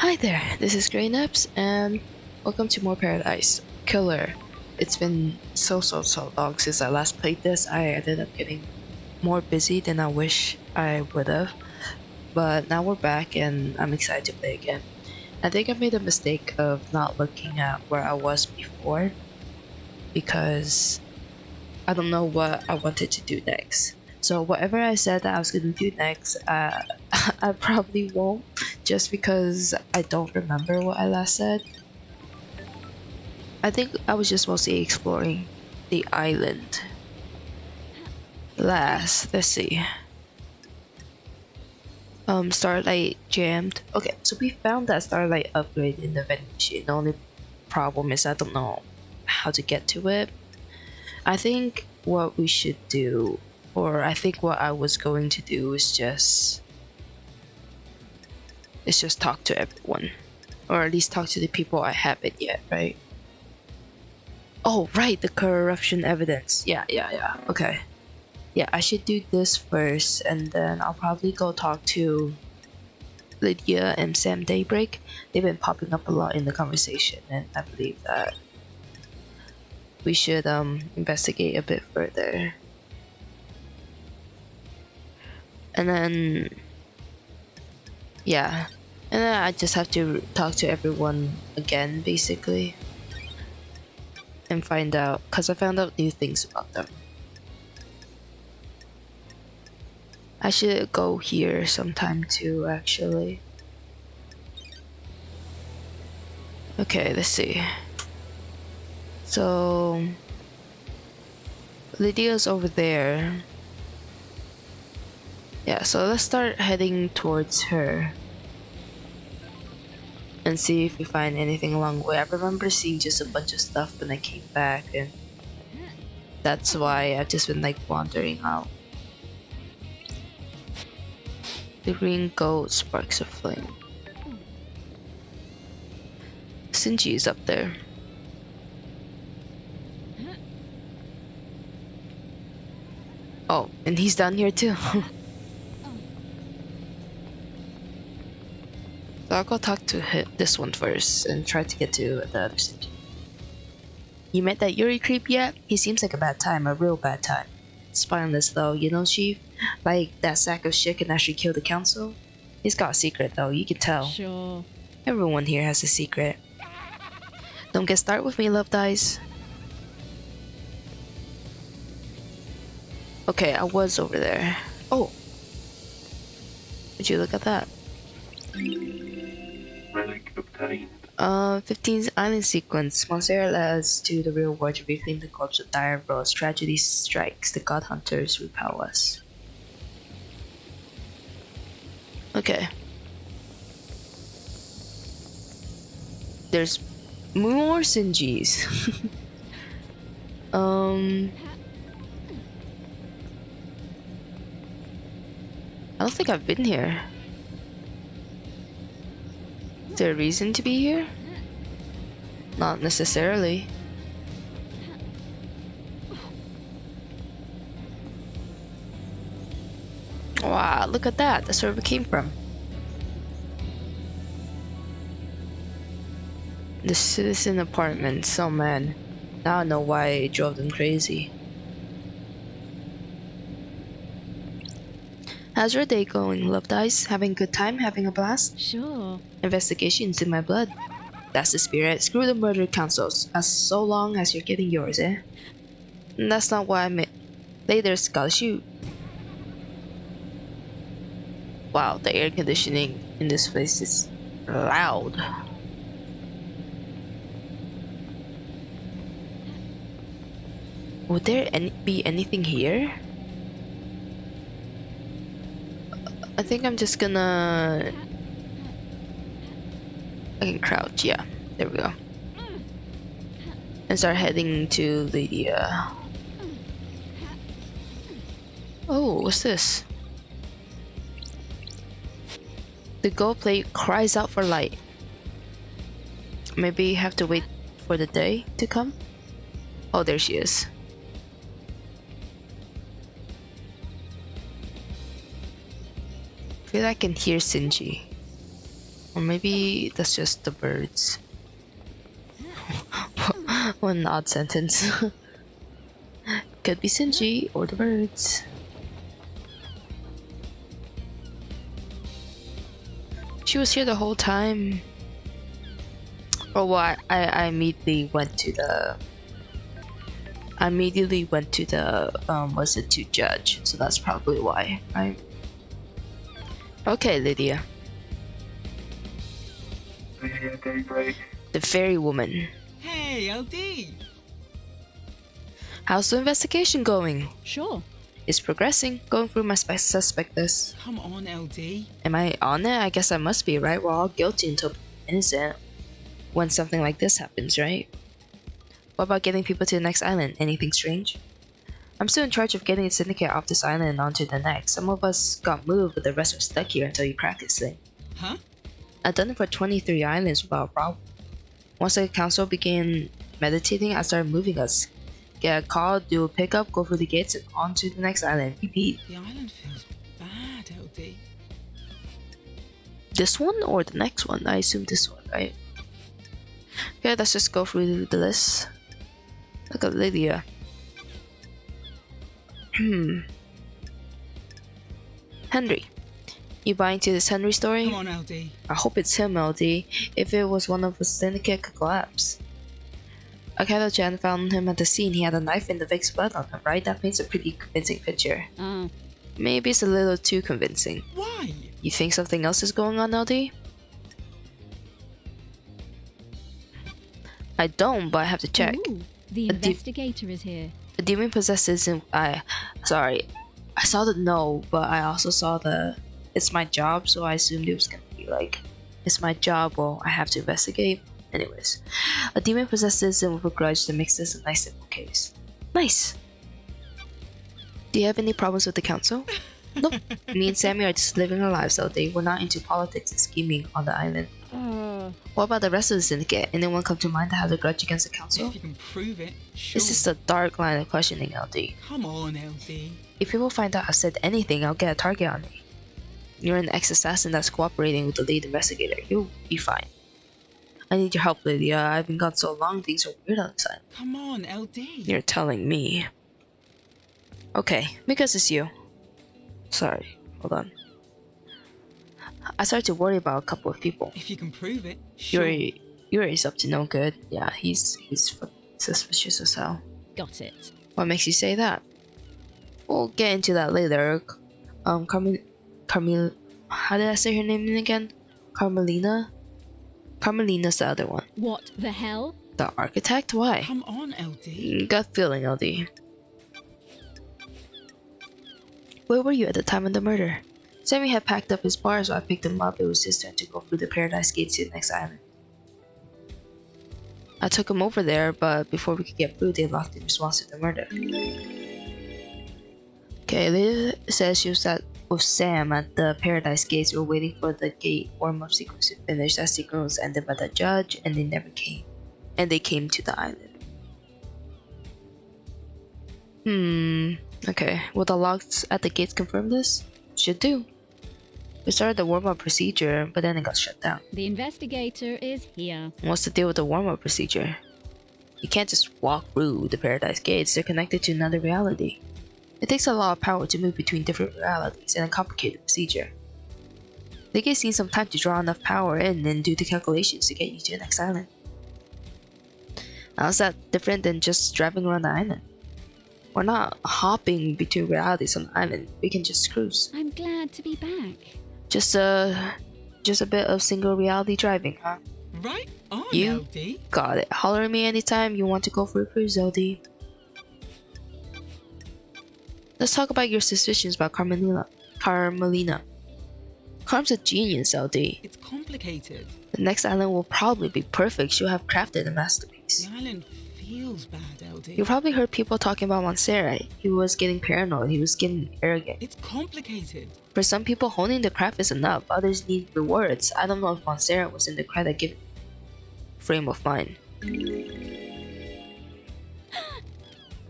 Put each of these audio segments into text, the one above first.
Hi there, this is greynepts and welcome to More Paradise Killer. It's been so long since I last played this. I ended up getting more busy than I wish I would have, but now we're back and I'm excited to play again. I think I made a mistake of not looking at where I was before because I don't know what I wanted to do next. So whatever I said that I was gonna do next, I probably won't, just because I don't remember what I last said. I think I was just mostly exploring the island. Let's see. Starlight jammed. Okay, so we found that Starlight upgrade in the vending machine. The only problem is I don't know how to get to it. I think what we should do, or I think what I was going to do is just talk to everyone, or at least talk to the people I haven't yet, right? Oh, right, the corruption evidence. Yeah. Okay. Yeah, I should do this first, and then I'll probably go talk to Lydia and Sam Daybreak. They've been popping up a lot in the conversation, and I believe that we should investigate a bit further. And then yeah, and then I just have to talk to everyone again, basically, and find out, because I found out new things about them. I should go here sometime too, actually. Okay, let's see. So Lydia's over there. Yeah, so let's start heading towards her and see if we find anything along the way. I remember seeing just a bunch of stuff when I came back, and that's why I've just been like wandering out. The green goat sparks a flame. Sinji is up there. Oh, and he's down here too. So I'll go talk to this one first and try to get to the other Sinji. You met that Yuri creep yet? He seems like a bad time, a real bad time. Spineless though, you know, Chief? Like that sack of shit can actually kill the council? He's got a secret though, you can tell. Sure. Everyone here has a secret. Don't get started with me, love dies. Okay, I was over there. Oh! Would you look at that? Relic obtained. 15's island sequence. Monster led us to the real world to reclaim the corpse of dire Rose. Tragedy strikes. The god hunters repel us. Okay. There's more Sinjis. I don't think I've been here. Is there a reason to be here? Not necessarily. Wow, look at that. That's where we came from. The citizen apartments. Oh man. Now I know why it drove them crazy. How's your day going, love dice? Having a good time? Having a blast? Sure. Investigation's in my blood. That's the spirit. Screw the murder councils. As so long as you're getting yours, eh? That's not what I meant. Later's gotta shoot. Wow, the air conditioning in this place is loud. Would there be anything here? I think I'm just gonna... I can crouch, yeah. There we go. And start heading to Lydia. Oh, what's this? The gold plate cries out for light. Maybe have to wait for the day to come? Oh, there she is. I feel like I can hear Sinji. Or maybe that's just the birds. What an odd sentence. Could be Sinji or the birds. She was here the whole time. Oh, well, I immediately went to the. Was it to judge? So that's probably why, right? Okay, Lydia. The fairy woman. Hey, LD! How's the investigation going? Sure. It's progressing. Going through my suspect list. Come on, LD. Am I on it? I guess I must be, right? We're all guilty until innocent when something like this happens, right? What about getting people to the next island? Anything strange? I'm still in charge of getting the syndicate off this island and onto the next. Some of us got moved, but the rest are stuck here until you crack this thing. Huh? I've done it for 23 islands without a problem. Once the council began meditating, I started moving us. Get a call, do a pickup, go through the gates, and on to the next island. Repeat. The island feels bad, LD. This one or the next one? I assume this one, right? Okay, let's just go through the list. Look at Lydia. Henry. You buy into this Henry story? Come on, LD. I hope it's him, LD. If it was one of the syndicate, could collapse. Okay, Jen found him at the scene. He had a knife in the Vic's blood on him, right? That paints a pretty convincing picture. Maybe it's a little too convincing. Why? You think something else is going on, LD? I don't, but I have to check. Ooh, the investigator is here. The demon possesses him. Sorry. I saw the no, but I also saw the it's my job, so I assumed it was gonna be like, it's my job, well, I have to investigate. Anyways, a demon possesses him with a grudge that makes this a nice simple case. Nice! Do you have any problems with the council? Nope. Me and Sammy are just living our lives all day. We're not into politics and scheming on the island. What about the rest of the syndicate? Anyone come to mind that has a grudge against the council? If you can prove it, sure. This is the dark line of questioning, LD. Come on, LD. If people find out I've said anything, I'll get a target on me. You're an ex-assassin that's cooperating with the lead investigator. You'll be fine. I need your help, Lydia. I've been gone so long, things are weird on the side. Come on, LD. You're telling me. Okay, because it's you. Sorry, hold on. I started to worry about a couple of people. If you can prove it, sure. Yuri's up to no good. Yeah, he's suspicious as hell. Got it. What makes you say that? We'll get into that later. How did I say her name again? Carmelina? Carmelina's the other one. What the hell? The architect? Why? Come on, LD. Gut feeling, LD. Where were you at the time of the murder? Sammy had packed up his bar, so I picked him up. It was his turn to go through the Paradise Gates to the next island. I took him over there, but before we could get through, they locked in response to the murder. Okay, Lydia says she was with Sam at the Paradise Gates. We were waiting for the gate warm-up sequence to finish. That sequence was ended by the judge, and they never came. And they came to the island. Okay, will the logs at the gates confirm this? Should do. We started the warm-up procedure, but then it got shut down. The investigator is here. What's the deal with the warm-up procedure? You can't just walk through the Paradise Gates. They're connected to another reality. It takes a lot of power to move between different realities and a complicated procedure. The gates need some time to draw enough power in and do the calculations to get you to the next island. How's that different than just driving around the island? We're not hopping between realities on the island. We can just cruise. I'm glad to be back. Just a bit of single reality driving, huh? Right on, You LD. got it. Holler at me anytime you want to go for a cruise, LD. Let's talk about your suspicions about Carmelina. Carm's a genius, LD. It's complicated. The next island will probably be perfect. She'll have crafted a masterpiece. The island feels bad, LD. You probably heard people talking about Montserrat. He was getting paranoid. He was getting arrogant. It's complicated. For some people, honing the craft is enough. Others need rewards. I don't know if Montserrat was in the credit given frame of mind.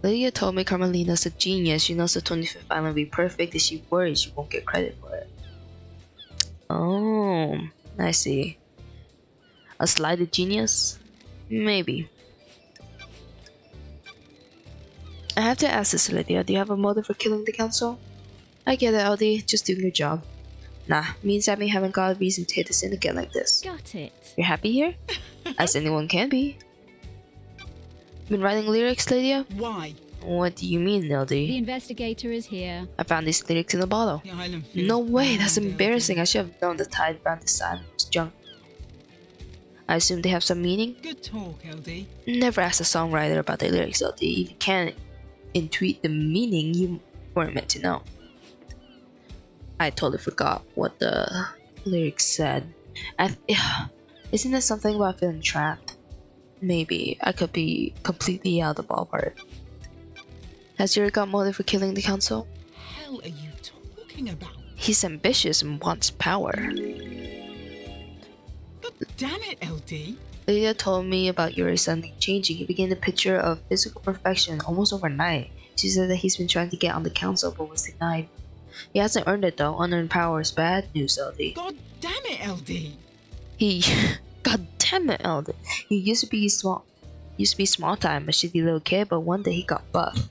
Lydia told me Carmelina's a genius. She knows the 25th island will be perfect, and she worries she won't get credit for it. Oh, I see. A slighted genius? Maybe. I have to ask this, Lydia. Do you have a motive for killing the council? I get it, LD. Just doing your job. Nah, me and Sammy haven't got a reason to hit the syndicate like this. Got it. You're happy here? As anyone can be. Been writing lyrics, Lydia? Why? What do you mean, The LD? investigator is here. I found these lyrics in a bottle. The island feels No way, bad, that's embarrassing. I LD. should have known the tide around this island was junk. I assume they have some meaning? Good talk, LD. Never ask a songwriter about their lyrics, LD. If you can't intuit the meaning, you weren't meant to know. I totally forgot what the lyrics said. Isn't it something about feeling trapped? Maybe. I could be completely out of the ballpark. Has Yuri got motive for killing the council? Hell are you talking about? He's ambitious and wants power. God damn it, LD. Lydia told me about Yuri suddenly changing. He became the picture of physical perfection almost overnight. She said that he's been trying to get on the council but was denied. He hasn't earned it though. Unearned power is bad news, LD. God damn it, LD. He God damn it, LD. He used to be small time, a shitty little kid, but one day he got buff.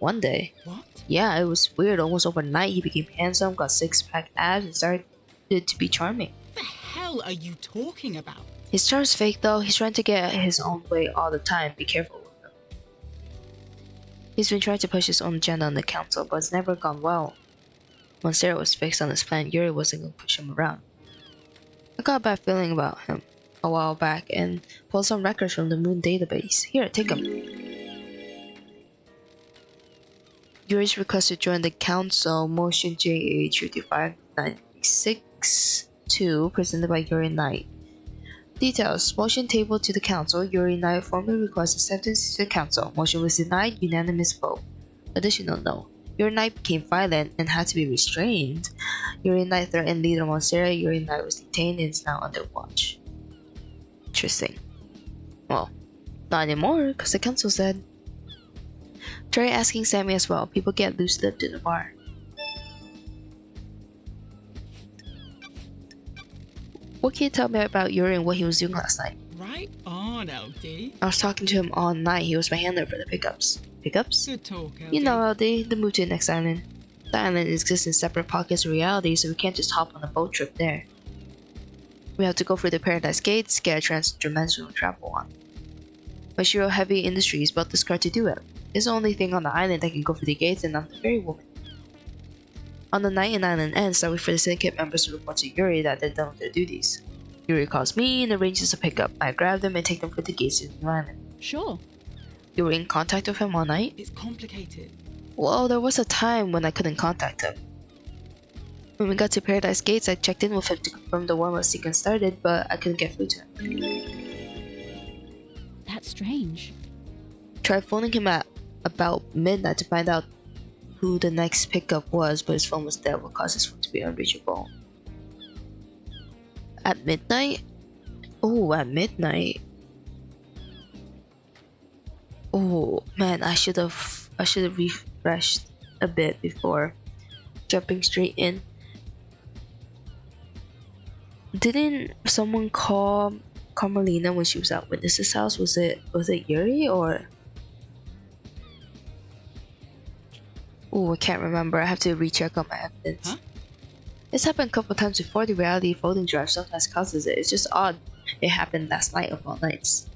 One day? What? Yeah, it was weird. Almost overnight he became handsome, got six-pack abs, and started to be charming. What the hell are you talking about? His charm's fake though. He's trying to get his own way all the time. Be careful with him. He's been trying to push his own agenda on the council, but it's never gone well. When Sarah was fixed on his plan, Yuri wasn't going to push him around. I got a bad feeling about him a while back and pulled some records from the Moon database. Here, take them. Yuri's request to join the council, motion JH596-2, presented by Yuri Knight. Details. Motion tabled to the council. Yuri Knight formally requests acceptance to the council. Motion was denied, unanimous vote. Additional note. Yuri Knight became violent and had to be restrained. Yuri Knight threatened leader Montserrat. Yuri Knight was detained and is now under watch. Interesting. Well, not anymore, because the council said. Try asking Sammy as well. People get loose-lipped in the bar. What can you tell me about Yuri and what he was doing last night? Right on, LD. I was talking to him all night. He was my handler for the pickups. Pickups? Good talk, LD. You know, LD, the move to the next island. The island exists in separate pockets of reality, so we can't just hop on a boat trip there. We have to go through the Paradise Gates, get a trans-dimensional travel on. Mashiro Heavy Industries built this car to do it. It's the only thing on the island that can go through the gates, and I'm the very woman. On the night an island ends, I wait for the syndicate members to report to Yuri that they're done with their duties. Yuri calls me and arranges a pickup. I grab them and take them through the gates to the island. Sure. You were in contact with him all night? It's complicated. Well, there was a time when I couldn't contact him. When we got to Paradise Gates, I checked in with him to confirm the warm-up sequence started, but I couldn't get through to him. That's strange. Tried phoning him at about midnight to find out who the next pickup was, but his phone was dead, what caused his phone to be unreachable. At midnight? Oh, at midnight. Oh man, I should have refreshed a bit before jumping straight in. Didn't someone call Carmelina when she was at Witness's house? Was it Yuri or? Oh, I can't remember. I have to recheck on my evidence. Huh? It's happened a couple times before. The reality folding drive sometimes causes it. It's just odd. It happened last night of all nights.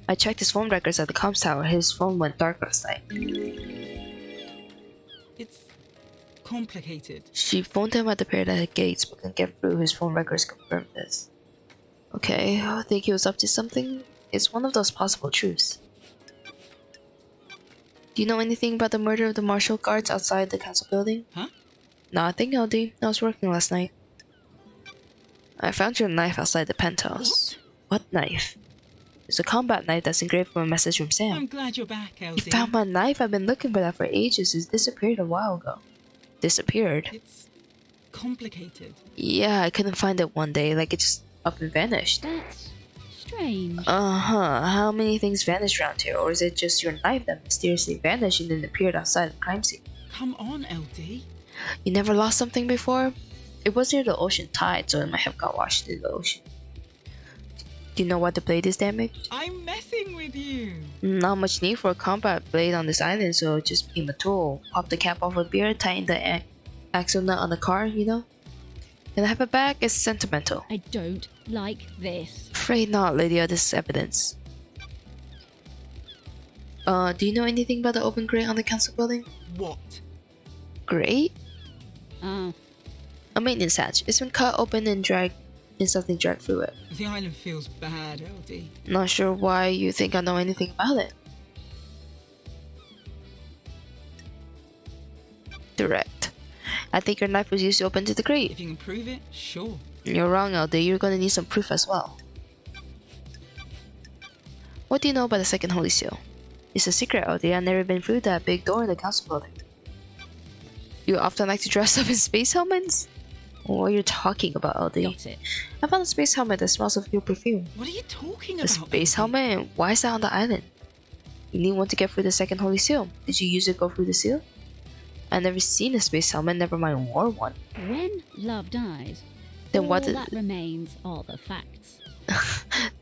I checked his phone records at the comms tower. His phone went dark last night. It's complicated. She phoned him at the Paradise Gates, but couldn't get through. His phone records confirmed this. Okay, I think he was up to something. It's one of those possible truths. Do you know anything about the murder of the martial guards outside the council building? Huh? Nothing, LD. I was working last night. I found your knife outside the penthouse. What knife? It's a combat knife that's engraved from a message from Sam. I'm glad you're back, LD. You found my knife? I've been looking for that for ages. It disappeared a while ago. Disappeared? It's complicated. Yeah, I couldn't find it one day. Like it just up and vanished. That's strange. Uh-huh. How many things vanish around here? Or is it just your knife that mysteriously vanished and then appeared outside the crime scene? Come on, LD. You never lost something before? It was near the ocean tide, so it might have got washed in the ocean. Do you know why the blade is damaged? I'm messing with you. Not much need for a combat blade on this island, so it just became a tool. Pop the cap off a beer, tighten the axle nut on the car, you know? And have it back is sentimental. I don't like this. Afraid not, Lydia, this is evidence. Do you know anything about the open grate on the council building? What? Grate? Ah, A maintenance hatch. It's been cut open and something dragged through it. The island feels bad, LD. Not sure why you think I know anything about it. Direct. I think your knife was used to open to the grate. If you can prove it, sure. You're wrong, LD. You're gonna need some proof as well. What do you know about the second holy seal? It's a secret, LD. I've never been through that big door in the council building. You often like to dress up in space helmets? What are you talking about, LD? got it. I found a space helmet that smells of your perfume. What are you talking A about? space LD? helmet? Why is that on the island? You need one to get through the second holy seal. Did you use it to go through the seal? I've never seen a space helmet, never mind wore one. When love dies, Then all what that remains are the facts.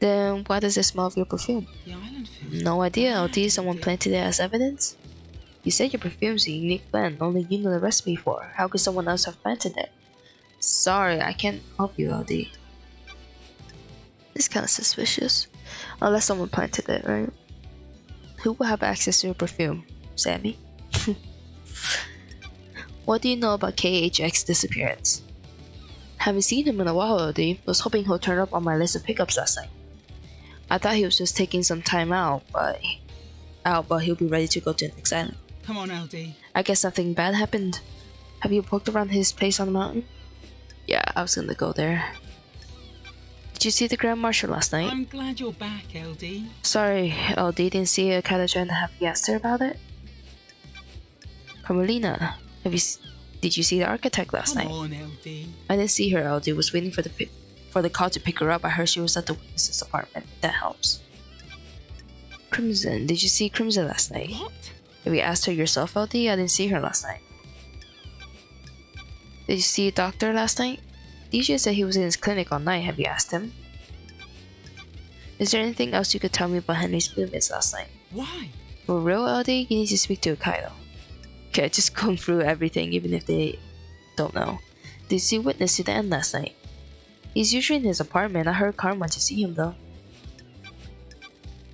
Then why does it smell of your perfume? The island feels No idea, bad, LD. Someone LD. planted it as evidence? You said your perfume's a unique blend, only you know the recipe for. How could someone else have planted it? Sorry, I can't help you, LD. It's kinda suspicious. Unless someone planted it, right? Who will have access to your perfume? Sammy? What do you know about KHX's disappearance? Haven't seen him in a while, LD. Was hoping he'll turn up on my list of pickups last night. I thought he was just taking some time out, but he'll be ready to go to the next island. Come on, LD. I guess nothing bad happened. Have you poked around his place on the mountain? Yeah, I was gonna go there. Did you see the Grand Marshal last night? I'm glad you're back, LD. Sorry, LD didn't see it. Kinda trying to have you asked her about it. Carmelina, did you see the architect last Come night? on, LD. I didn't see her. LD was waiting for the call to pick her up. I heard she was at the witness's apartment. That helps. Crimson, did you see Crimson last night? What? Have you asked her yourself, LD? I didn't see her last night. Did you see a doctor last night? DJ said he was in his clinic all night. Have you asked him? Is there anything else you could tell me about Henry's movements last night? Why? For real, LD? You need to speak to Kaido. Okay, just going through everything, even if they don't know. Did you see Witness to the end last night? He's usually in his apartment. I heard Karn went to see him though.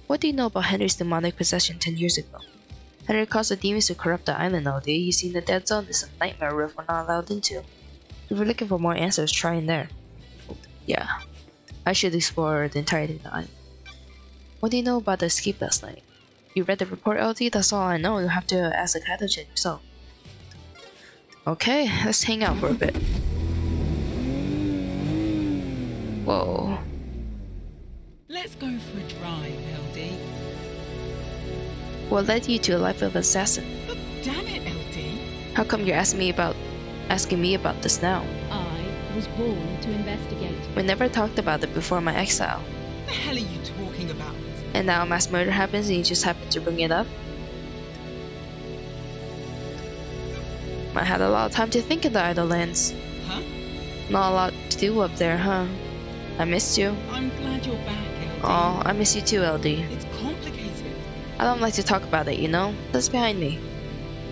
What do you know about Henry's demonic possession 10 years ago? Henry caused the demons to corrupt the island, LD. You seen the dead zone? It's a nightmare rift we're not allowed into. If you're looking for more answers, try in there. Yeah, I should explore the entirety of the island. What do you know about the escape last night? You read the report, LD? That's all I know. You'll have to ask the Kaido yourself. Okay, let's hang out for a bit. Whoa. Let's go for a drive, LD. What led you to a life of assassin? But damn it, LD. How come you're asking me about this now? I was born to investigate. We never talked about it before my exile. What the hell are you talking about? And now mass murder happens and you just happen to bring it up? I had a lot of time to think in the Idle Lands. Huh? Not a lot to do up there, huh? I missed you. I'm glad you're back, LD. Aw, I miss you too, LD. It's complicated. I don't like to talk about it, you know? That's behind me.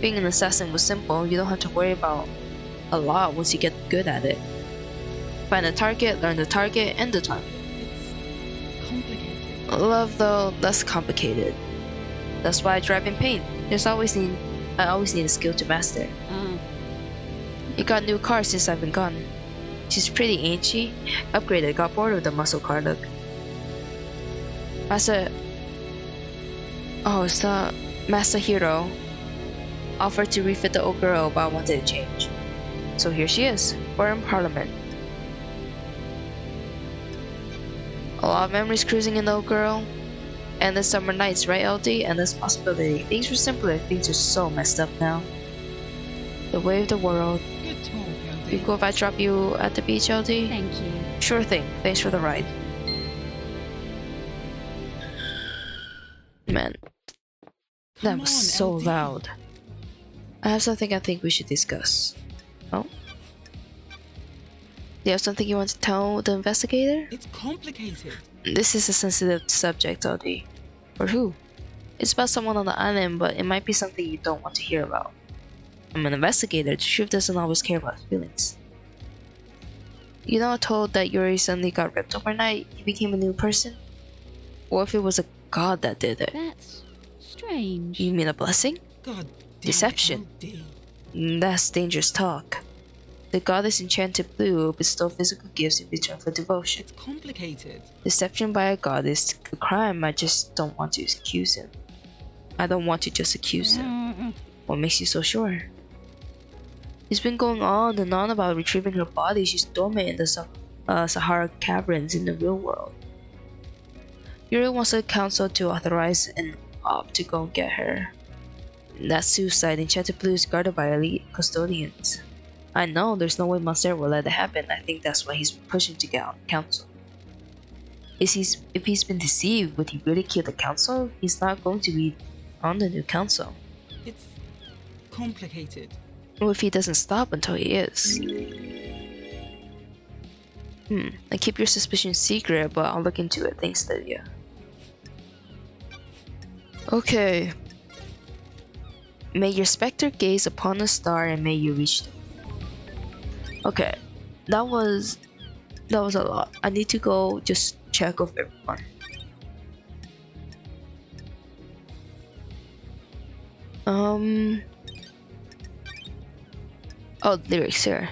Being an assassin was simple. You don't have to worry about a lot once you get good at it. Find a target, learn the target, end the target. It's complicated. Love, though, less complicated. That's why I drive in pain. I always need a skill to master. Ah, You got a new car since I've been gone. She's pretty, ain't she? Upgraded, got bored of the muscle car look. It's the Masahiro. Offered to refit the old girl, but I wanted to change. So here she is. We're in Parliament. A lot of memories cruising in the old girl. Endless summer nights, right, LD? Endless possibility. Things were simpler. Things are so messed up now. The way of the world. Good talk, LD. You go if I drop you at the beach, LD? thank you. Sure thing. Thanks for the ride. Man, that Come was on, so LD. loud. I have something I think we should discuss. Oh? Do you have something you want to tell the investigator? It's complicated. This is a sensitive subject, Audie. For who? It's about someone on the island, but it might be something you don't want to hear about. I'm an investigator. The truth doesn't always care about feelings. You know, told that Yuri suddenly got ripped overnight, he became a new person? What if it was a god that did it? That's strange. You mean a blessing? God damn Deception. it, LD. That's dangerous talk. The goddess enchanted blue will bestow physical gifts in return for devotion. It's complicated. Deception by a god is a crime. I just don't want to accuse him. I don't want to just accuse him. What makes you so sure? He's been going on and on about retrieving her body. She's dormant in the Sahara caverns in the real world. Yuri wants the council to authorize an op to go get her. That's suicide. Enchanted Blue is guarded by elite custodians. I know, there's no way Monster will let it happen. I think that's why he's pushing to get on the council. If he's been deceived, would he really kill the council? He's not going to be on the new council. It's complicated. What if he doesn't stop until he is? And keep your suspicions secret, but I'll look into it. Thanks, Lydia. Okay. May your specter gaze upon a star and may you reach them. Okay. That was a lot. I need to go just check of everyone. Oh, lyrics here.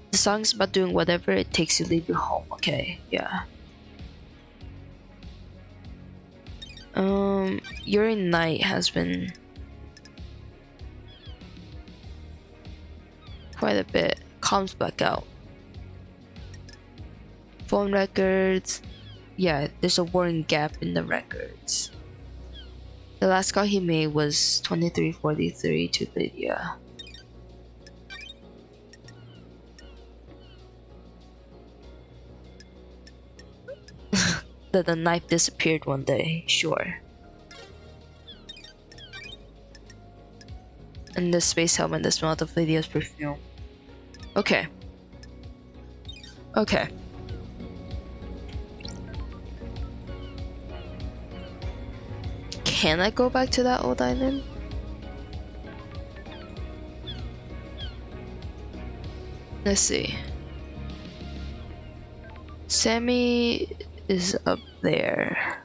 The song is about doing whatever it takes to leave your home. Okay, yeah. Yuri Night has been quite a bit. Comes back out. Phone records. Yeah, there's a warning gap in the records. The last call he made was 2343 to Lydia. That the knife disappeared one day, sure. And the space helmet that smelled of Lydia's perfume. Okay. Okay. Can I go back to that old island? Let's see. Sammy is up there.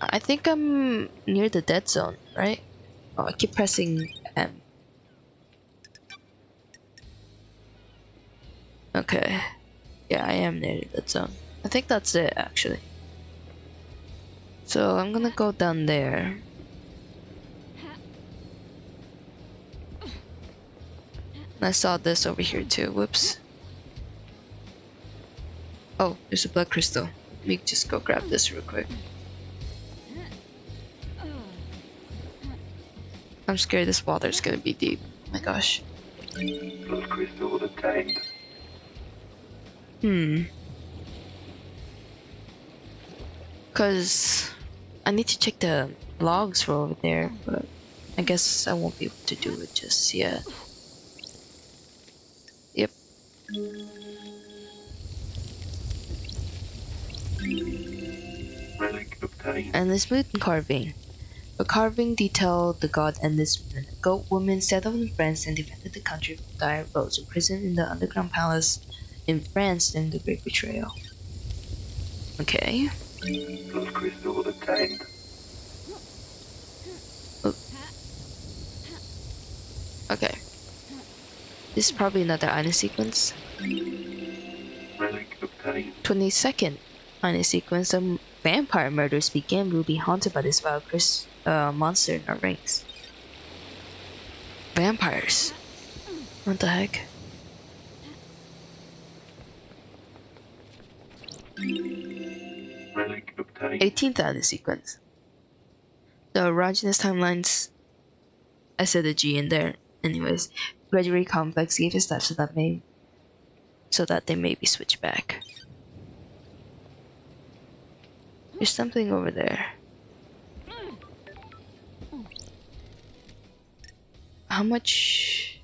I think I'm near the dead zone, right? Oh, I keep pressing M. Okay. Yeah, I am near the dead zone. I think that's it, actually. So I'm gonna go down there. I saw this over here too. Whoops. Oh, there's a blood crystal. Let me just go grab this real quick. I'm scared this water's gonna be deep. Oh my gosh. Blood crystal obtained. Cause I need to check the logs for over there, but I guess I won't be able to do it just yet. Yep. Relic obtained. And this mutant carving. The carving detailed the god and this woman. A goat woman set up in France and defended the country from dire foes, imprisoned in the underground palace in France during the Great Betrayal. Okay. Blood crystal obtained. Okay. This is probably another island sequence. Relic obtained. 22nd island sequence. The vampire murders begin. We'll be haunted by this vile monster in our rings. Vampires. What the heck? Relic obtained. 18th island sequence. The erogenous timelines. I said a G in there. Anyways, gradually complex gave a step so that they may be switched back. There's something over there. How much?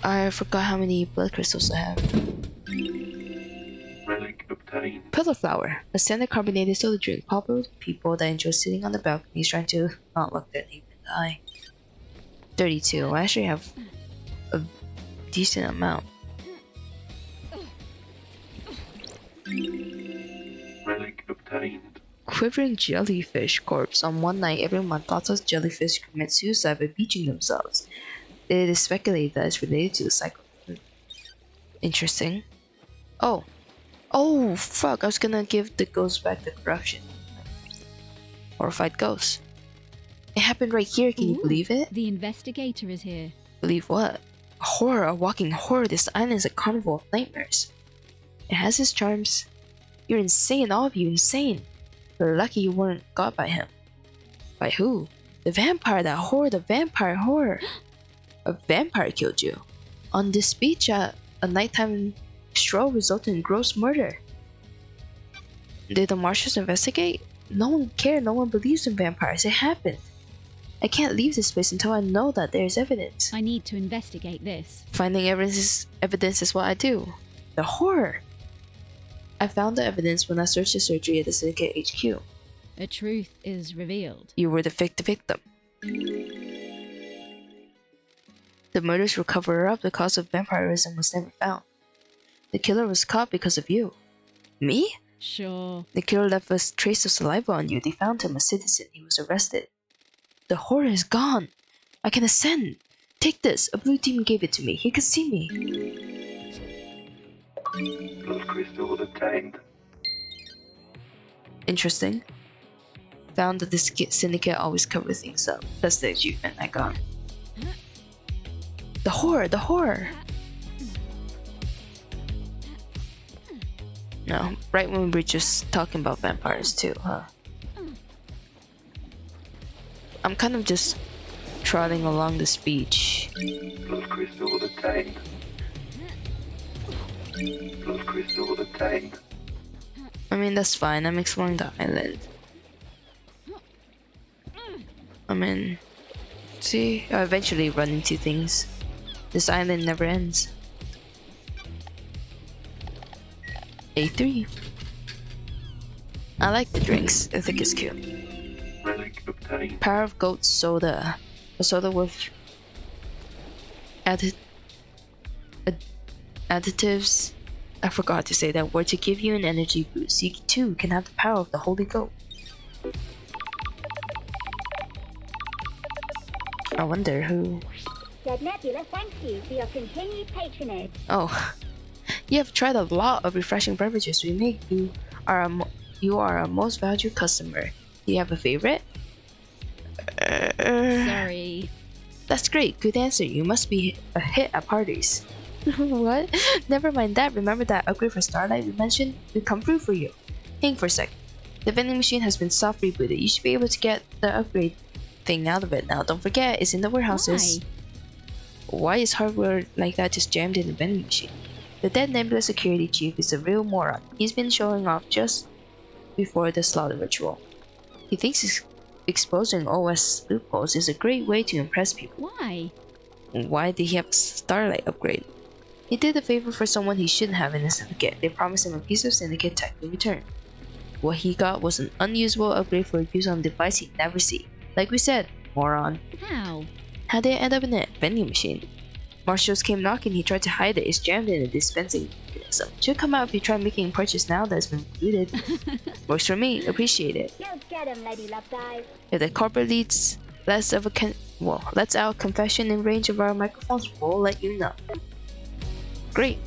I forgot how many blood crystals I have. Relic obtained. Pillar flower, a standard carbonated soda drink popular with people that enjoy sitting on the balconies trying to not look their neighbor in the eye. 32. I actually have a decent amount. Relic obtained. Quivering jellyfish corpse. On one night every month, lots of jellyfish commit suicide by beaching themselves. It is speculated that it's related to the cycle. Interesting. Oh. Oh, fuck. I was gonna give the ghost back the corruption. Horrified ghost. It happened right here. Can you believe it? The investigator is here. Believe what? Horror, a walking horror. This island is a carnival of nightmares. It has its charms. You're insane, all of you, insane. You're lucky you weren't got by him. By who? The vampire, that horror, the vampire horror. A vampire killed you. On this beach at a nighttime stroll resulted in gross murder. Did the marshals investigate? No one cared, no one believes in vampires. It happened. I can't leave this place until I know that there's evidence. I need to investigate this. Finding evidence is what I do. The horror. I found the evidence when I searched the surgery at the Syndicate HQ. A truth is revealed. You were the victim. The murders were covered up. The cause of vampirism was never found. The killer was caught because of you. Me? Sure. The killer left a trace of saliva on you. They found him a citizen. He was arrested. The horror is gone. I can ascend. Take this. A blue demon gave it to me. He could see me. Blood crystal obtained. Interesting. Found that the syndicate always covers things up. That's the achievement I got. The horror, the horror. No, right when we were just talking about vampires too, huh? I'm kind of just trotting along this beach. Blood crystal obtained. Blood crystal obtained. I mean, that's fine. I'm exploring the island. I mean, see, I eventually run into things. This island never ends. A3. I like the drinks. I think it's cute. Relic obtained. Power of goat soda. A soda with additives. I forgot to say that word to give you an energy boost. You too can have the power of the holy goat. I wonder who. Dead Nebula, thank you for your continued patronage. Oh, you have tried a lot of refreshing beverages we make. You are a most valued customer. Do you have a favorite? Sorry. That's great. Good answer. You must be a hit at parties. What? Never mind that. Remember that upgrade for Starlight we mentioned? We come through for you. Hang for a sec. The vending machine has been soft rebooted. You should be able to get the upgrade thing out of it now. Don't forget, it's in the warehouses. Why is hardware like that just jammed in the vending machine? The Dead Nebula security chief is a real moron. He's been showing off just before the slaughter ritual. He thinks exposing OS loopholes is a great way to impress people. Why? Why did he have a Starlight upgrade? He did a favor for someone he shouldn't have in the syndicate. They promised him a piece of syndicate tech in return. What he got was an unusable upgrade for use on a device he'd never see. Like we said, moron. How? How did it end up in a vending machine? Marshals came knocking, he tried to hide it. It's jammed in a dispensing mechanism. Should come out if you try making a purchase now that's been included. Works for me, appreciate it. Go get him, Lady Love Dive. If the corporate leads lets out confession in range of our microphones, we'll let you know. Great.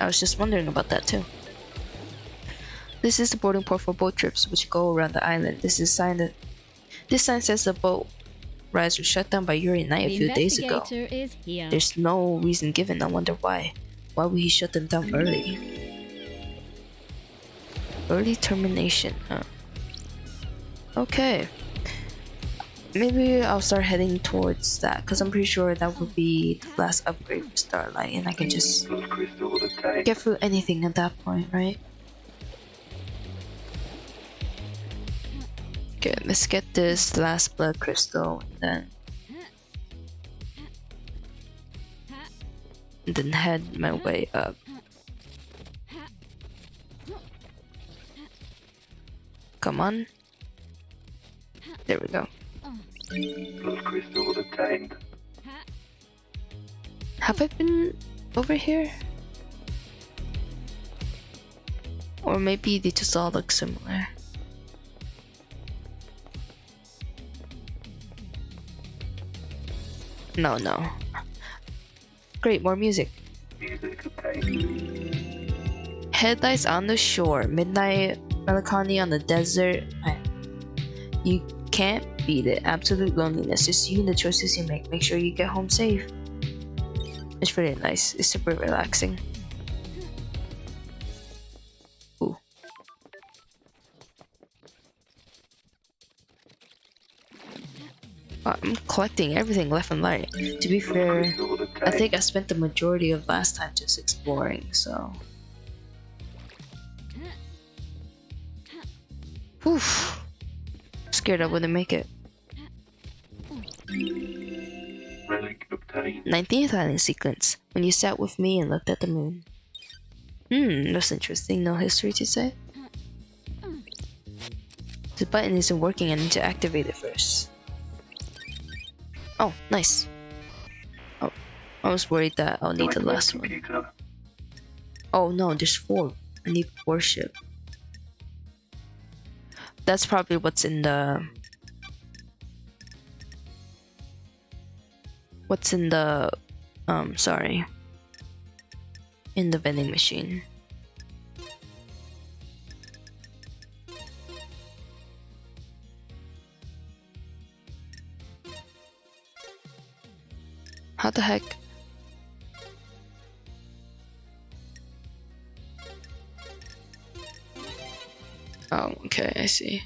I was just wondering about that too. This is the boarding port for boat trips which go around the island. This sign says the boat rides were shut down by Yuri Knight a few days ago. The investigator is here. There's no reason given. I wonder why. Why would he shut them down early? Early termination, huh? Okay. Maybe I'll start heading towards that, because I'm pretty sure that will be the last upgrade for Starlight, and I can just Blood crystal obtained. get through anything at that point, right? Okay, let's get this last blood crystal, and then and then head my way up. Come on. There we go. Plus crystal obtained. Have I been over here? Or maybe they just all look similar. No. Great, more music. Music obtained. Head lights on the shore, midnight melancholy on the desert. You can't beat it. Absolute loneliness. Just you and the choices you make. Make sure you get home safe. It's really nice. It's super relaxing. Ooh. I'm collecting everything left and right. To be fair, I think I spent the majority of last time just exploring, so. Oof. Scared I wouldn't make it. Relic obtained. 19th island sequence. When you sat with me and looked at the moon. That's interesting. No history to say. The button isn't working. I need to activate it first. Oh, nice. Oh, I was worried that I'll need the last one. Computer. Oh no, there's 4. I need worship. That's probably what's in the... sorry. In the vending machine. How the heck? Oh, okay, I see.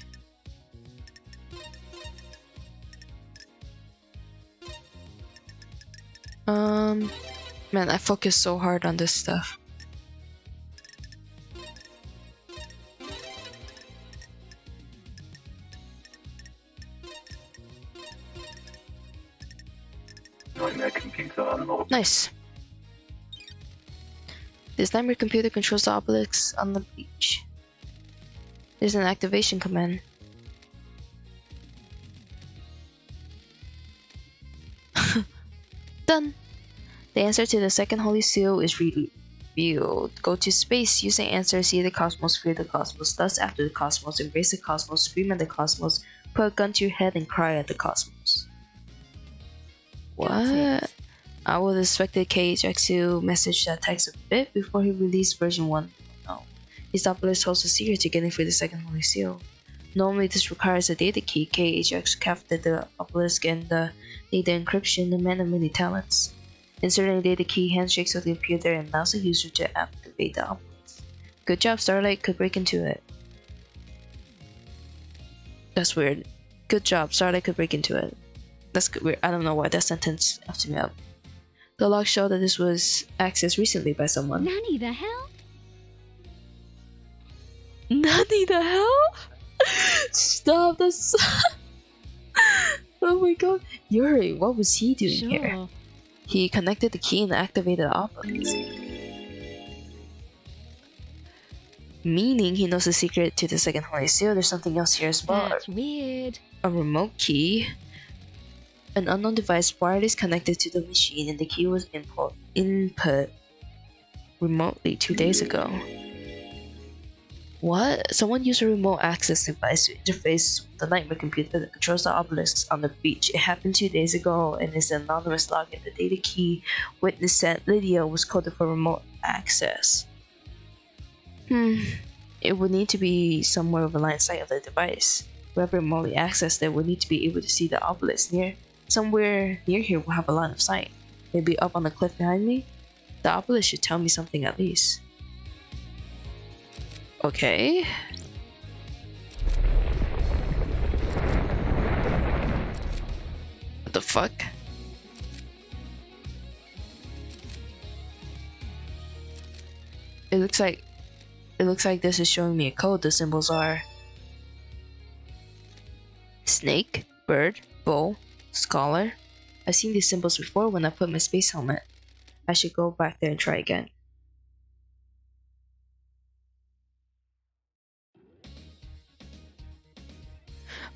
Man, I focus so hard on this stuff. Nightmare computer unlocked. Nice. This nightmare computer controls the obelisks on the beach. There's an activation command. Done. The answer to the second holy seal is revealed. Go to space, use the answer, see the cosmos, fear the cosmos, lust after the cosmos, embrace the cosmos, scream at the cosmos, put a gun to your head and cry at the cosmos. What? I would expect the KHX to message that text a bit before he released version 1. No. His obelisk holds a secret to getting through the second holy seal. Normally this requires a data key. KHX crafted the obelisk and the data encryption, the man of many talents. Inserting the data key, handshakes will appear there and allows the user to activate the obelisk. Good job, Starlight could break into it. That's weird. Good job, Starlight could break into it. That's weird. I don't know why that sentence effed me up. The logs show that this was accessed recently by someone. Nanny, the hell? Nanny the hell? Stop this. Oh my god. Yuri, what was he doing here? Sure. He connected the key and activated the obelisk. Meaning he knows the secret to the second holy seal. There's something else here as well. That's weird. A remote key. An unknown device wireless connected to the machine and the key was input remotely 2 days ago. What? Someone used a remote access device to interface with the nightmare computer that controls the obelisks on the beach. It happened 2 days ago and is an anonymous login. The data key witness said Lydia was coded for remote access. It would need to be somewhere with a line of sight of the device. Whoever remotely accessed it would need to be able to see the obelisk somewhere near here will have a line of sight. Maybe up on the cliff behind me? The obelisk should tell me something at least. Okay. What the fuck? It looks like this is showing me a code. The symbols are snake, bird, bull, scholar. I've seen these symbols before when I put my space helmet. I should go back there and try again.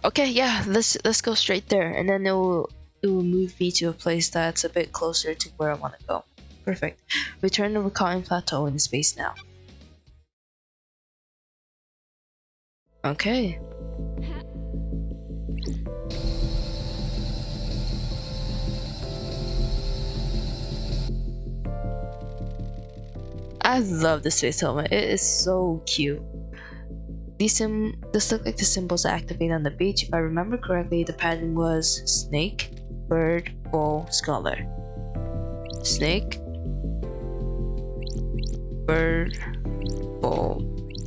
Okay, yeah, let's go straight there, and then it will move me to a place that's a bit closer to where I want to go. Perfect. Return to recalling plateau in space now. Okay. I love this space helmet. It is so cute. This look like the symbols that activate on the beach. If I remember correctly, the pattern was snake, bird, bull, scholar. Snake, bird, bull,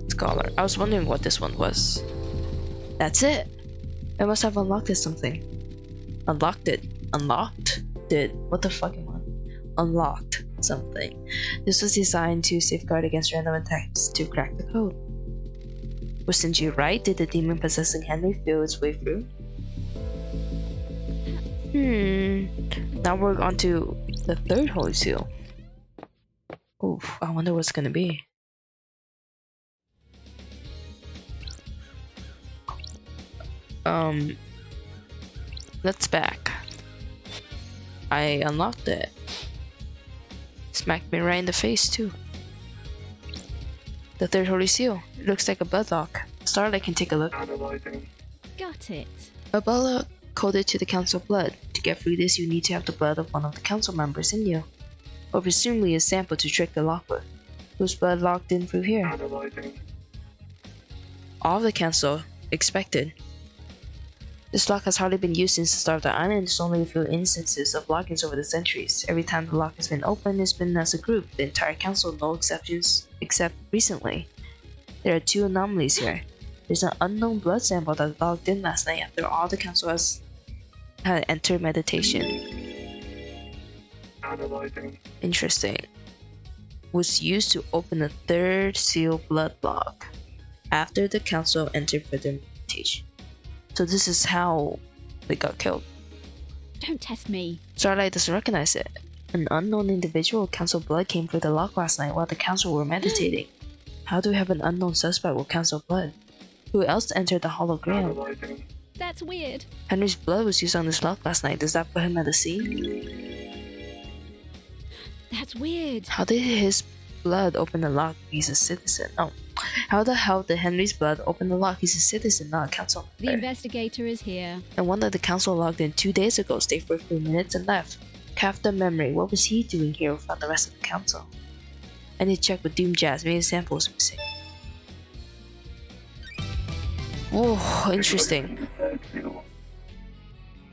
scholar. I was wondering what this one was. That's it. I must have unlocked it something. Unlocked it. Unlocked? Did. What the fuck am I? Unlocked something. This was designed to safeguard against random attacks to crack the code. Was Shinji right? Did the demon possessing Henry feel its way through? Now we're on to the third holy seal. Oof, I wonder what's gonna be. Let's back. I unlocked it. Smacked me right in the face too. The third holy seal. It looks like a bloodlock. Starlight can take a look. Analyzing. Got it. A bloodlock coded to the council blood. To get through this, you need to have the blood of one of the council members in you, or presumably a sample to trick the lock with. Whose blood locked in through here? Analyzing. All of the council. Expected. This lock has hardly been used since the start of the island. There's only a few instances of lock-ins over the centuries. Every time the lock has been opened, it's been as a group. The entire council, no exceptions, except recently. There are two anomalies here. There's an unknown blood sample that logged in last night after all the council had entered meditation. Analyzing. Interesting. Was used to open the third seal blood lock after the council entered further meditation. So this is how they got killed. Don't test me. Starlight doesn't recognize it. An unknown individual with council blood came through the lock last night while the council were meditating. How do we have an unknown suspect with council blood? Who else entered the hologram? Analyzing. That's weird. Henry's blood was used on this lock last night. Does that put him at the scene? That's weird. How did his blood open the lock? He's a citizen. Oh. How the hell did Henry's blood open the lock? He's a citizen, not a council The member. investigator is here. And one that the council logged in 2 days ago stayed for a few minutes and left. Captain Memory, what was he doing here without the rest of the council? I need to check with Doom Jazz, maybe a sample was missing. Oh, interesting. Third seal.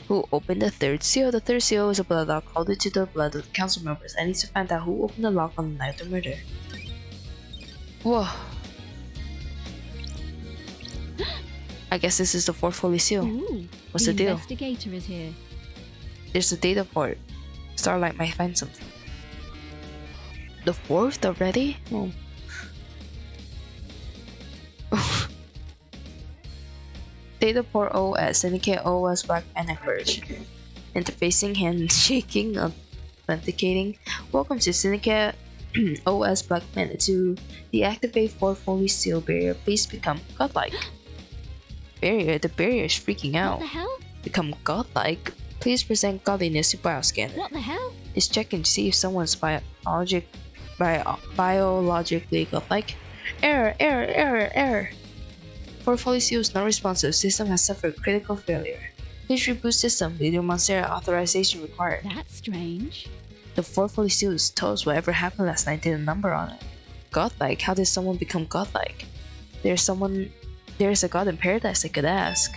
Who opened the third seal? The third seal is a blood lock coded to the blood of the council members. I need to find out who opened the lock on the night of the murder. Whoa. I guess this is the fourth holy seal. Ooh. What's the deal? Investigator is here. There's a data port. Starlight might find something. The fourth already? Oh. Data port OS, Syndicate OS Black Panic version. Interfacing, handshaking, authenticating. Welcome to Syndicate OS Black Panic. To deactivate fourth holy seal barrier, please become godlike. Barrier? The barrier is freaking What out. the hell? Become godlike? Please present godliness to bioscanner. What the hell? Is checking to see if someone's biologically godlike. Error. Portfolio seal is not responsive. System has suffered critical failure. Please reboot system. Lydia Monstera authorization required. That's strange. The portfolio seal told us whatever happened last night did a number on it. Godlike? How did someone become godlike? There's a god in paradise I could ask.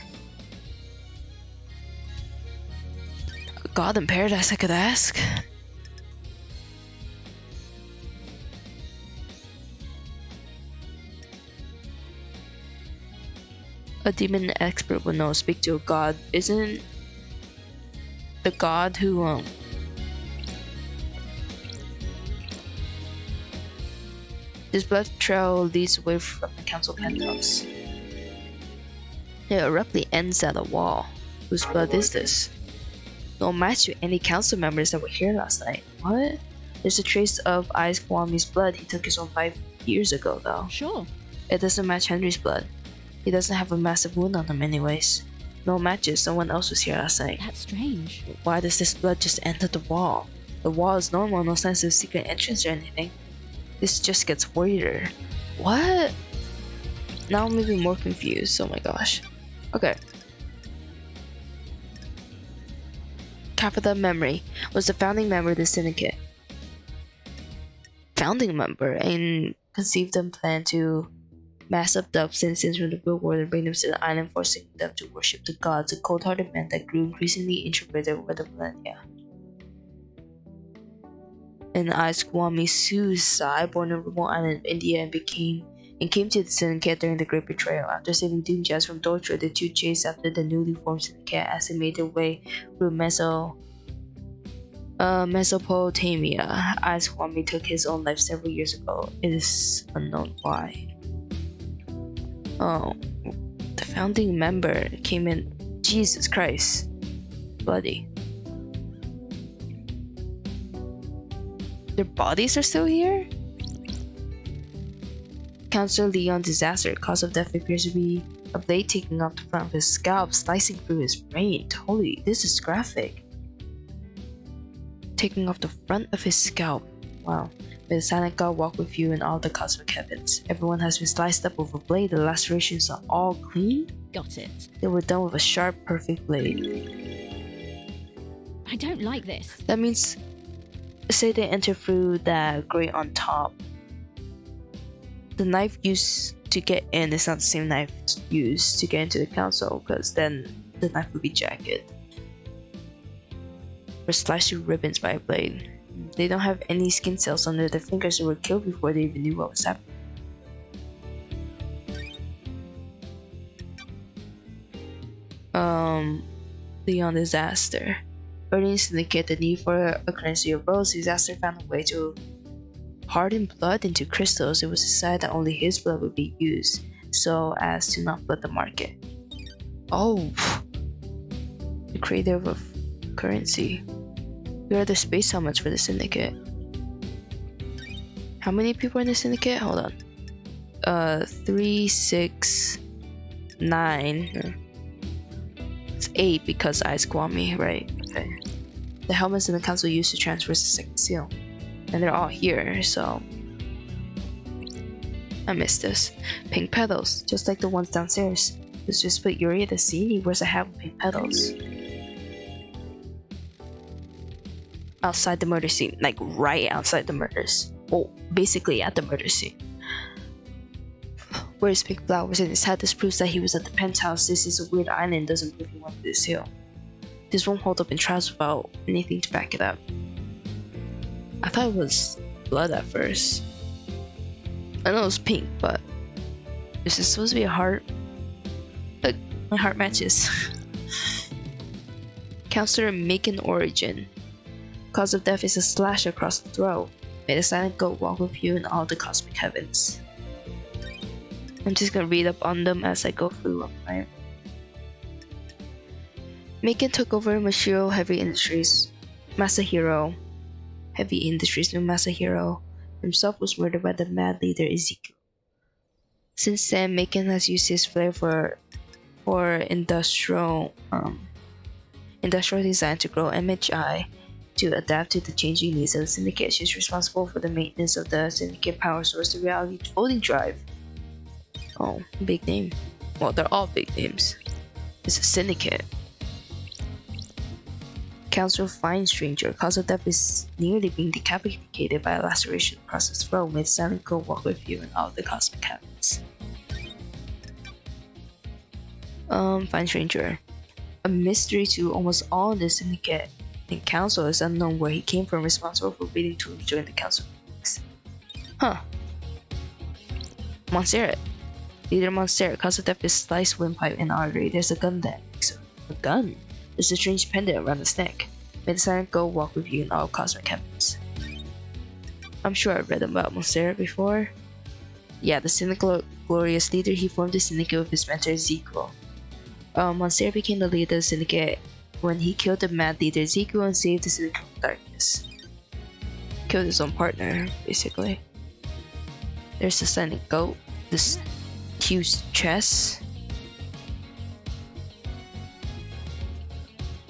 A god in paradise I could ask? A demon expert would know. Speak to a god. Isn't the god who This blood trail leads away from the council penthouse. It abruptly ends at a wall. Whose blood is this? No match to any council members that were here last night. What? There's a trace of Ice Kwami's blood. He took his own 5 years ago, though. Sure. It doesn't match Henry's blood. He doesn't have a massive wound on him anyways. No matches, someone else was here last night. That's strange. Why does this blood just enter the wall? The wall is normal, no signs of secret entrance or anything. This just gets weirder. What? Now I'm even more confused, oh my gosh. Okay. Capita Memory was the founding member of the Syndicate. Founding member and conceived and planned to mass abduct citizens from the real world and bring them to the island, forcing them to worship the gods, a cold-hearted man that grew increasingly introverted over the millennia. And Ice Kwame Suicide, born on a remote island of India and came to the Syndicate during the Great Betrayal. After saving Doom Jazz from torture, the two chased after the newly formed Syndicate as they made their way through Mesopotamia. Ice Kwame took his own life several years ago. It is unknown why. Oh, the founding member came in. Jesus Christ. Bloody. Their bodies are still here? Counselor Leon Disaster. Cause of death appears to be a blade taking off the front of his scalp, slicing through his brain. Holy, this is graphic. Taking off the front of his scalp. Wow. May the silent god walk with you in all the cosmic heavens. Everyone has been sliced up with a blade. The lacerations are all clean. Got it. They were done with a sharp, perfect blade. I don't like this. That means, say they enter through that grate on top. The knife used to get in is not the same knife used to get into the council, because then the knife would be jagged. Or sliced through ribbons by a blade. They don't have any skin cells under their fingers. They were killed before they even knew what was happening. Leon Disaster. Early to indicate the need for a currency arose, Disaster found a way to harden blood into crystals. It was decided that only his blood would be used, so as to not flood the market. Oh, the creator of a currency. We are the space helmets for the Syndicate. How many people are in the Syndicate? Hold on. 3, 6, 9. It's 8 because Ice Kwame, right? Okay. The helmets in the council used to transfer the second seal. And they're all here, so I missed this. Pink petals, just like the ones downstairs. Let's just put Yuri at the scene. He wears a hat with pink petals. Outside the murder scene, like right outside the murders. Oh, basically at the murder scene. Wears pink flowers in his hat. This proves that he was at the penthouse. This is a weird island. Doesn't prove he went to this hill. This won't hold up in trials without anything to back it up. I thought it was blood at first. I know it was pink, but is this supposed to be a heart? Look, my heart matches. Counselor Macon Origin. Cause of death is a slash across the throat. May the silent goat walk with you in all the cosmic heavens. I'm just gonna read up on them as I go through, right? Macon took over Mashiro Heavy Industries. Masahiro Heavy Industries no Masahiro himself was murdered by the mad leader Ezekiel. Since then, Macon has used his flair for industrial design to grow MHI to adapt to the changing needs of the Syndicate. She's responsible for the maintenance of the Syndicate power source, the reality folding drive. Oh, big name. Well, they're all big names. It's a Syndicate. Council Fine Stranger. Cause of death is nearly being decapitated by a laceration across his throat. May the silent goat walk with you in all the cosmic heavens. Fine Stranger. A mystery to almost all in the Syndicate and Council is unknown where he came from, responsible for reading tools during the Council meetings. Huh. Montserrat. Leader Montserrat. Cause of death is sliced windpipe and artery. There's a gun there. A gun? There's a strange pendant around his neck. May the silent goat walk with you in all cosmic heavens. I'm sure I've read about Montserrat before. Yeah, the Syndicate glorious leader. He formed the Syndicate with his mentor Ezekiel. Montserrat became the leader of the Syndicate when he killed the mad leader Ezekiel and saved the Syndicate from darkness. killed his own partner, basically. There's the silent goat, this huge chest.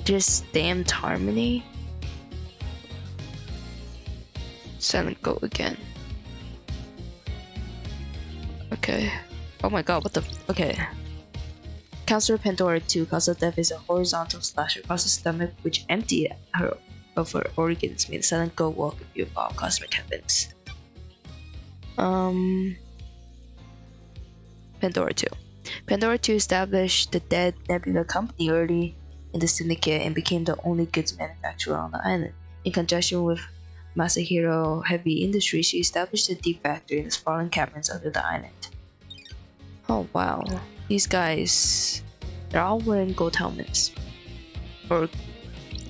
There's damned harmony. Silent goat again. Okay. Oh my god, what the okay. Counselor Pandora 2, cause of death is a horizontal slash across the stomach which empty her of her organs made silent goat walk with you of all cosmic heavens. Pandora 2. Pandora 2 established the Dead Nebula Company early in the syndicate and became the only goods manufacturer on the island. In conjunction with Masahiro Heavy Industries, she established a deep factory in the sprawling caverns under the island. Oh wow, these guys, they're all wearing gold helmets. Or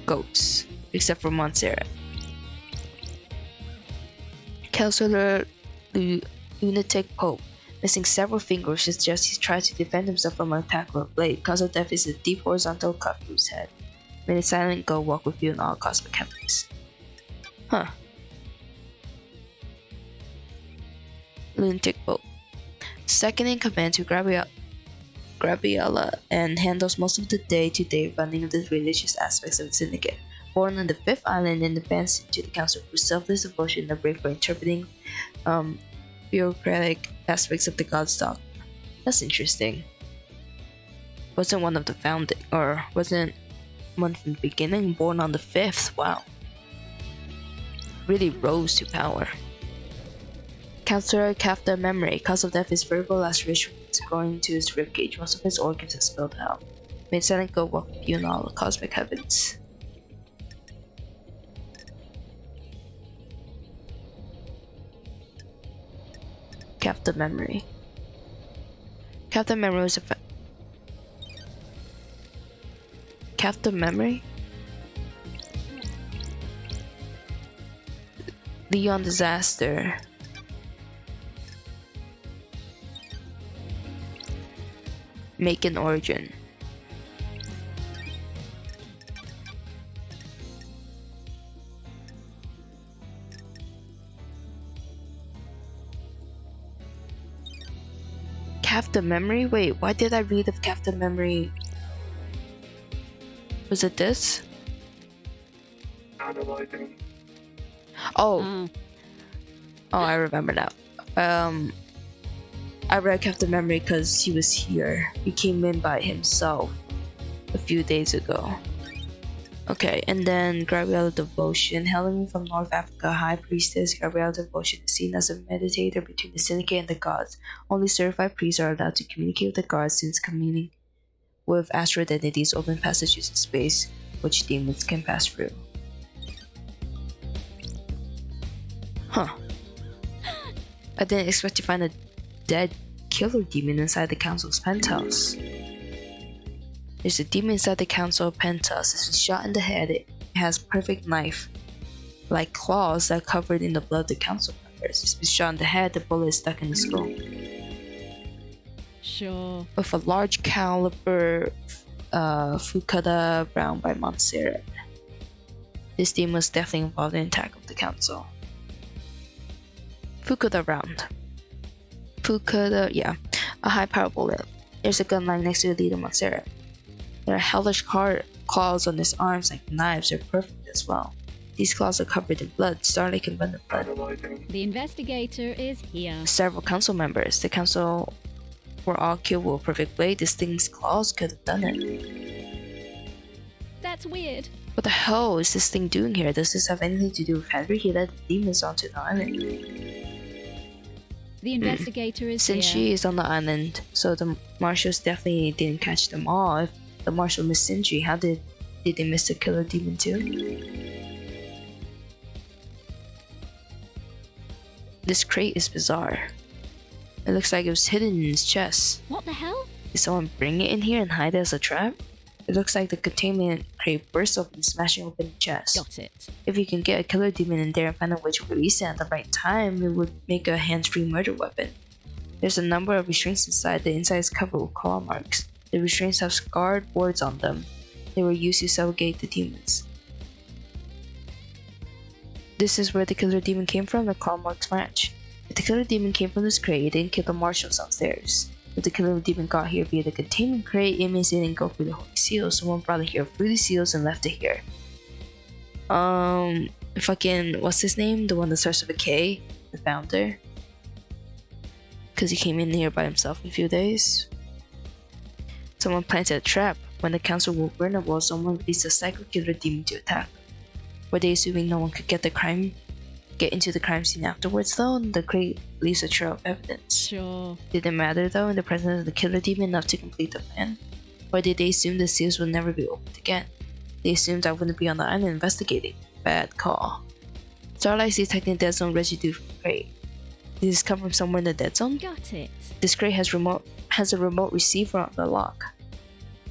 goats, except for Montserrat. Counselor Lunatic Pope, missing several fingers, suggests he tries to defend himself from an attack with a blade. Cause of death is a deep horizontal cut through his head. May the silent goat walk with you in all cosmic heavens. Huh. Lunatic Pope. Second in command to Gabriella and handles most of the day-to-day running of the religious aspects of the syndicate. Born on the 5th island and advanced into the council through selfless devotion and brave for interpreting bureaucratic aspects of the God's dogma. That's interesting. Wasn't one of the founding, or wasn't one from the beginning, born on the 5th. Wow. Really rose to power. Counselor Kafta Memory, cause of death is verbal lacerations growing to his ribcage. Most of his organs have spilled out. May silent goat walk with you in all the cosmic heavens. Kafta Memory. Kafta Memory was a Kafta Memory? Leon Disaster. Make an origin. Captain Memory? Wait, why did I read of Captain Memory? Was it this? Analyzing. Oh, I remember now. I read Captain Memory because he was here. He came in by himself a few days ago. Okay, and then Gabriella Devotion, hailing from North Africa, High Priestess Gabriella Devotion is seen as a meditator between the Syndicate and the gods. Only certified priests are allowed to communicate with the gods, since communing with astral identities open passages in space, which demons can pass through. Huh. I didn't expect to find a dead killer demon inside the council's penthouse. There's a demon inside the council penthouse. It's been shot in the head. It has perfect knife-like claws that are covered in the blood of the council members. It's been shot in the head. The bullet is stuck in the skull. Sure. With a large caliber Fukada round by Montserrat. This demon was definitely involved in the attack of the council. Fukada round. Fukada, yeah. A high-powered bullet. There's a gun lying next to the leader, Montserrat. There are hellish claws on his arms like knives. They're perfect as well. These claws are covered in blood. Starlight can run the blood. Analyzing. The investigator is here. Several council members. The council were all killed with a perfect blade. This thing's claws could have done it. That's weird. What the hell is this thing doing here? Does this have anything to do with Henry? He led the demons onto the island. The investigator is Since here. she is on the island, so the marshals definitely didn't catch them all. If the marshal missed Sindri, how did they miss the killer demon too? This crate is bizarre. It looks like it was hidden in his chest. What the hell? Did someone bring it in here and hide it as a trap? It looks like the containment crate burst open, smashing open the chest. Got it. If you can get a killer demon in there and find a way to release it at the right time, it would make a hands-free murder weapon. There's a number of restraints inside. The inside is covered with claw marks. The restraints have scarred boards on them. They were used to segregate the demons. This is where the killer demon came from, the Karl Marx match. If the killer demon came from this crate, it didn't kill the marshals downstairs. If the killer demon got here via the containment crate, it means it didn't go through the holy seal. Someone brought it here through the seals and left it here. Fucking, what's his name? The one that starts with a K? The founder? Because he came in here by himself in a few days. Someone planted a trap. When the council will burn a wall, someone released a psycho killer demon to attack. Were they assuming no one could get into the crime scene afterwards though? The crate leaves a trail of evidence. Sure. Did it matter though in the presence of the killer demon enough to complete the plan? Or did they assume the seals would never be opened again? They assumed I wouldn't be on the island investigating. Bad call. Starlight's detecting dead zone residue from the crate. Did this come from somewhere in the dead zone? Got it. This crate has a remote receiver on the lock.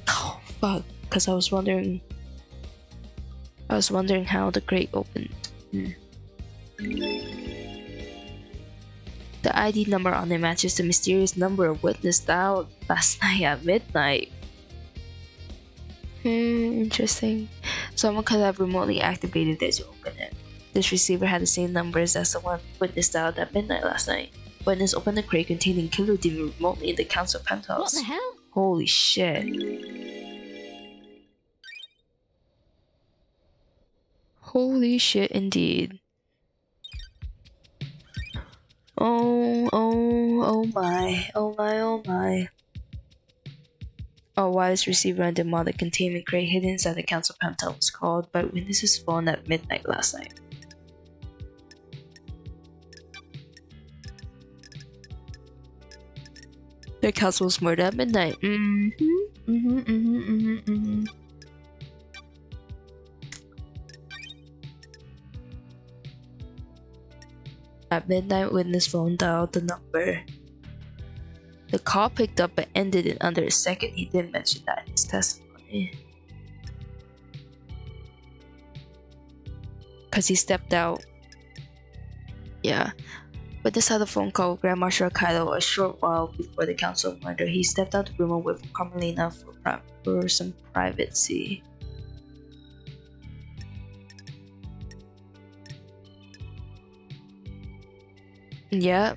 Oh fuck, because I was wondering how the crate opened. The ID number on it matches the mysterious number witnessed out last night at midnight. Interesting. Someone could have remotely activated it to open it. This receiver had the same numbers as the one witnessed out at midnight last night. Witness opened the crate containing killer demon remotely in the council penthouse. What the hell? Holy shit. Holy shit indeed. Oh my. Oh, wireless receiver and demonic containment crate hidden inside the council penthouse was called by witnesses' phone at midnight last night. The council was murdered at midnight. At midnight, witness phone dialed the number. The call picked up but ended in under a second. He didn't mention that in his testimony. Because he stepped out. Yeah. Witness had a phone call with Grand Marshal Kaido a short while before the council murder. He stepped out the room and waited for Carmelina for some privacy. Yeah.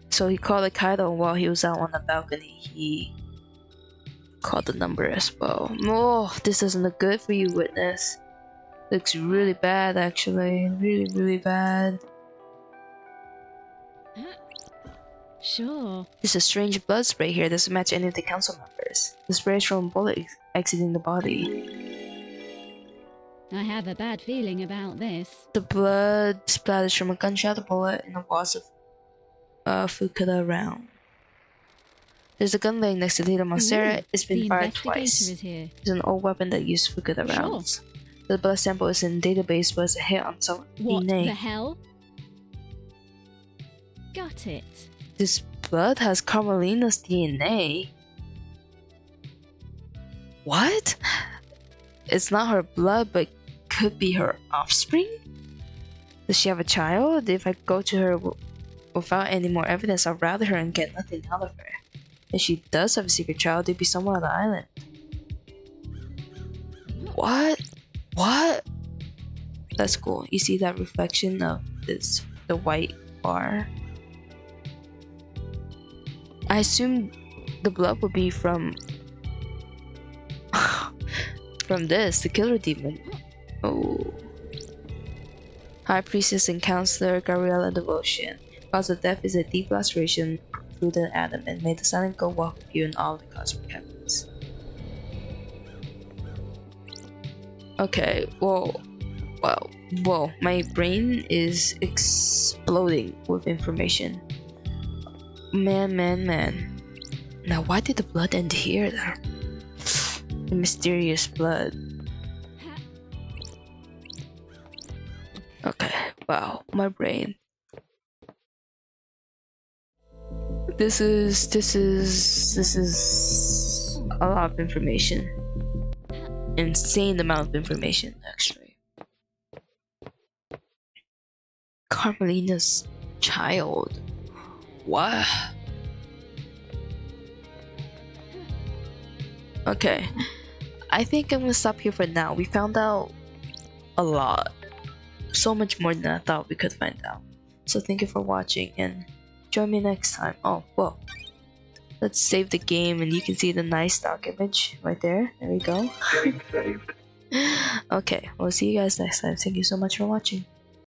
So he called Kaido while he was out on the balcony. He called the number as well. Oh, this doesn't look good for you, witness. Looks really bad, actually. Really bad. Sure. There's a strange blood spray here. Doesn't match any of the council members. The spray is from a bullet exiting the body. I have a bad feeling about this. The blood splatters from a gunshot bullet in the walls of Fukuda round. There's a gun laying next to Lita Monstera. It's been The fired investigator twice. is here. It's an old weapon that used Fukuda rounds. The blood sample is in the database, but it's a hit on some What DNA. the hell? Got it. This blood has Carmelina's DNA. What? It's not her blood, but could be her offspring? Does she have a child? If I go to her without any more evidence, I'll rather her and get nothing out of her. If she does have a secret child, it'd be somewhere on the island. What? What? That's cool. You see that reflection of the white bar? I assume the blood would be from the killer demon. Oh. High Priestess and Counselor Gabriella Devotion. Cause of death is a deep laceration through the atom, and may the silent go walk with you in all the cosmic heavens. Okay, whoa, my brain is exploding with information. Man. Now, why did the blood end here? The mysterious blood. Okay, wow, my brain. This is a lot of information. Insane amount of information, actually. Carmelina's child. What? Okay, I think I'm gonna stop here for now. We found out a lot. so much more than I thought we could find out. So thank you for watching and join me next time. Oh, well, let's save the game and you can see the nice stock image right there. There we go. Game saved. Okay, we'll see you guys next time. Thank you so much for watching.